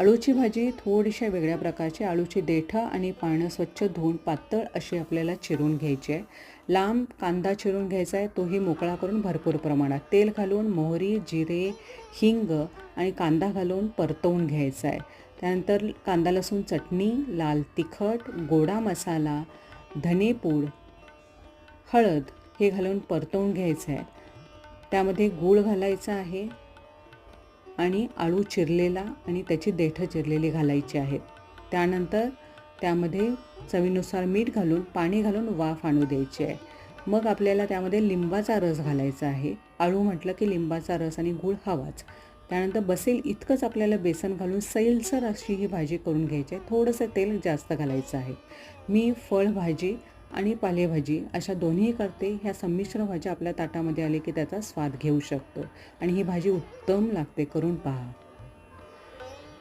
अळूची भाजी थोडीशा वेगळ्या प्रकारची. अळूची देठं आणि पानं स्वच्छ धुवून पातळ अशी आपल्याला चिरून घ्यायची आहे. लांब कांदा चिरून घ्यायचा आहे, तोही मोकळा करून भरपूर प्रमाणात तेल घालून मोहरी, जिरे, हिंग आणि कांदा घालून परतवून घ्यायचा आहे. त्यानंतर कांदा लसूण चटणी, लाल तिखट, गोडा मसाला, धनेपूड, हळद हे घालून परतवून घ्यायचं आहे. त्यामध्ये गूळ घालायचा आहे आणि अळू चिरलेला आणि त्याची देठं चिरलेली घालायची आहेत. त्यानंतर त्यामध्ये चवीनुसार मीठ घालून पाणी घालून वाफ आणू द्यायची आहे. मग आपल्याला त्यामध्ये लिंबाचा रस घालायचा आहे. अळू म्हटलं की लिंबाचा रस आणि गूळ हवाच. त्यानंतर बसेल इतकंच आपल्याला बेसन घालून सैलसर अशी ही भाजी करून घ्यायची आहे. थोडंसं तेल जास्त घालायचं आहे. मी फळभाजी आणि पालेभाजी अशा दोन्ही करते. ह्या संमिश्र भाज्या आपल्या ताटामध्ये आले की त्याचा स्वाद घेऊ शकतो आणि ही भाजी उत्तम लागते. करून पहा.